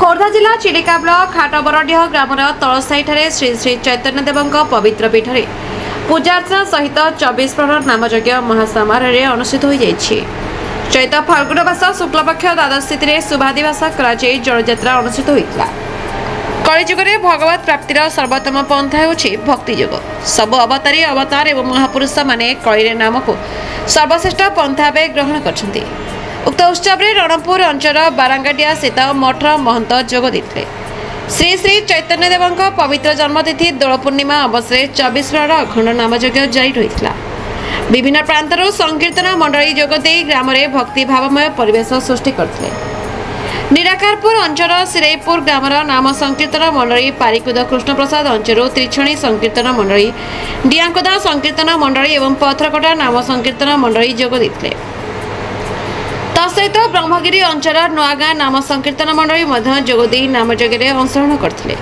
खोर्धा जिला Chilika block हाटबरडीह grammar तलसाई Shri Shri Chaitanya देव पवित्र पीठ में पूजार्चना सहित 24 प्रहर नामयज्ञ महासमारोह अनुष्ठित हो चैत फाल्गुन मास शुक्लपक्ष द्वादश तिथि शुभादिवास जलयात्रा अनुष्ठित होता। कलिजुगे भगवत प्राप्तिर सर्वोत्तम पंथा होछि भक्तियोग। सब अवतारी अवतार एवं महापुरुष माने कलिरे नाम को सर्वश्रेष्ठ पंथा भाव ग्रहण करछन्ति। उक्त उत्सव में रणपुर अंचल बारांगाटिया स्थित मठर महंत जोग देते। श्री श्री चैतन्य देव पवित्र जन्मतिथि दोल पूर्णिमा अवसर 24 प्रहर अखंड नामयज्ञ जारी रही। विभिन्न प्रांतर संकीर्तन मंडली जोगदे ग्राम में भक्ति भावमय परिवेश सृष्टि करते। निराकारपुर अंचल सिराईपुर ग्रामर नाम संकीर्तन मंडली पारिकुद कृष्ण प्रसाद अंचल त्रिछणी संकीर्तन मंडली डियांकोदा संकीर्तन मंडली और पथरकटा नाम संकीर्तन मंडली जोग देते। तसहित ब्रह्मगिरी अंचल नुआगाँ नाम संकीर्तन मंडली जोगदे नामयज्ञ अंशग्रहण करते।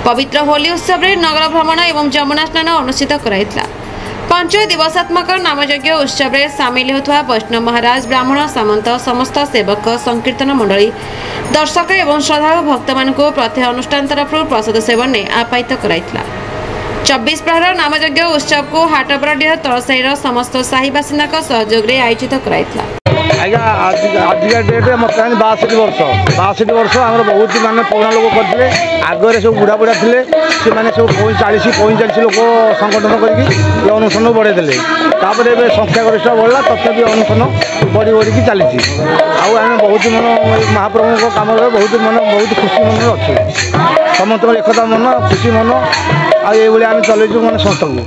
पवित्र होली उत्सव में नगर भ्रमण और जमुना स्नान अनुष्ठित कराइला। 5 दिवसात्मक नामयज्ञ उत्सव में सामिल होता वैष्णव महाराज ब्राह्मण सामंत समस्त सेवक संकीर्तन मंडली दर्शक और श्रद्धालु भक्त मान प्रत्येक अनुष्ठान तरफ प्रसाद सेवन ने आप्यायित कराइला। 24 प्रहर नामयज्ञ उत्सव को हाटबरडीह तलसाईर समस्त साही बासिंदा सहयोग में आयोजित कराइला। आज्ञा आजिका डेट मत 62 वर्ष आम बहुत मानने पुराना लोग करते। आगे सब बुढ़ा बुढ़ा थे से मैंने सब 40-45 लोग संगठन करके अनुष्ठान बढ़ाई तापर ए संख्यागरिष्ठ बढ़ला तथापि अनुष्ठान बढ़ी बढ़ी चली आम बहुत मन महाप्रभु कम बहुत मन बहुत खुशी मन अच्छे समस्त एकता मन खुशी मन आई आम चलू मैंने संस्था को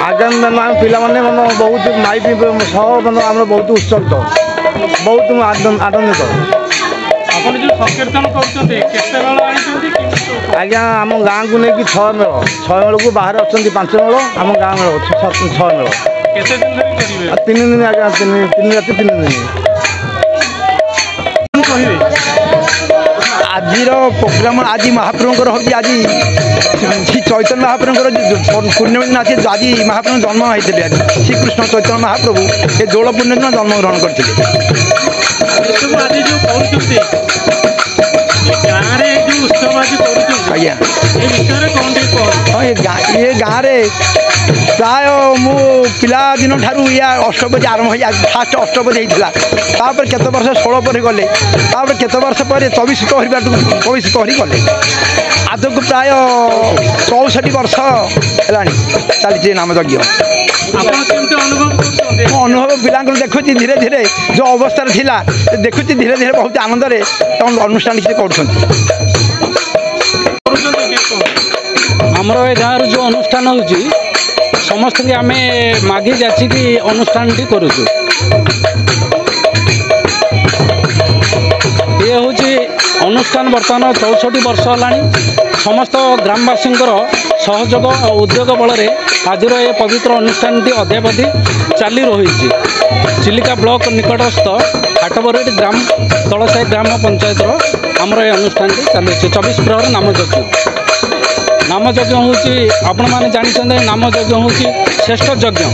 आगामी आम पाने मन बहुत माइक सह मन आम बहुत उत्सुक बहुत आनंदित। आज्ञा आम गाँव को लेकिन 6 मेल को बाहर अच्छा 5 मेल आम गाँव में 6 मेल 3 दिन आज्ञा 3 राति 3 दिन। आज प्रोग्राम आज महाप्रभुर हूँ आज श्री चैतन्य महाप्रभुर पूर्णिमा दिन आज आज महाप्रभु जन्म होते आज श्रीकृष्ण चैतन्य महाप्रभु ये दोल पूर्णिमा दिन जन्म ग्रहण करते। आज्ञा ये गाँव प्राय मु पिला दिन ठारू या अष्टपदी आरंभ हो फास्ट अष्टपदी होता केत वर्ष 16 पर गले केत वर्ष पर 24 कहरी गले आज को प्राय 64 वर्ष है चली नामयज्ञ। अनुभव पिला देखुँ धीरे धीरे जो अवस्था थिला देखुँ धीरे धीरे बहुत आनंद अनुष्ठान आमर ए गाँव जो अनुष्ठान होची समस्त के आम मागी जाचिकी अनुष्ठान टी करुचु। ये हूँ अनुष्ठान बर्तमान 64 वर्ष है समस्त ग्रामवासी सहयोग और उद्योग बल आज ये पवित्र अनुष्ठान टी अद्यावधि चली रही। चिलिका ब्लॉक निकटस्थ हाटबरडी ग्राम तलसाई ग्राम पंचायत आमर ये अनुष्ठान टी चलुचे 24 प्रहर नामयज्ञ हूँ आपण मैंने जानते नामयज्ञ हूँ श्रेष्ठ यज्ञ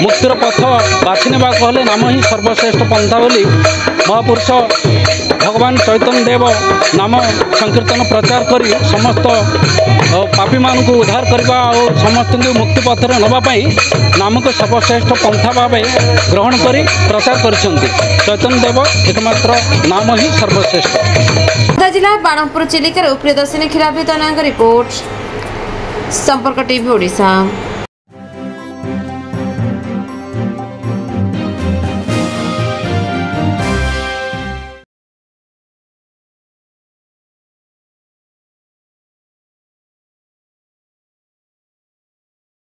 मुक्तिर पथ बाछि नेबा कहले नाम ही सर्वश्रेष्ठ पंथा बोली महापुरुष भगवान चैतन्य देव नाम संकीर्तन प्रचार करी समस्त पापी मान को उद्धार करने और समस्त मुक्ति पथर नापी नाम को सर्वश्रेष्ठ पंथा भाव ग्रहण कर प्रचार कर चैतन्य देव एकमात्र नाम ही सर्वश्रेष्ठ। जिला बाणपुर चिलिकार प्रियदर्शिनी क्षीराब्दी रिपोर्ट संपर्क टीवी ओडिशा।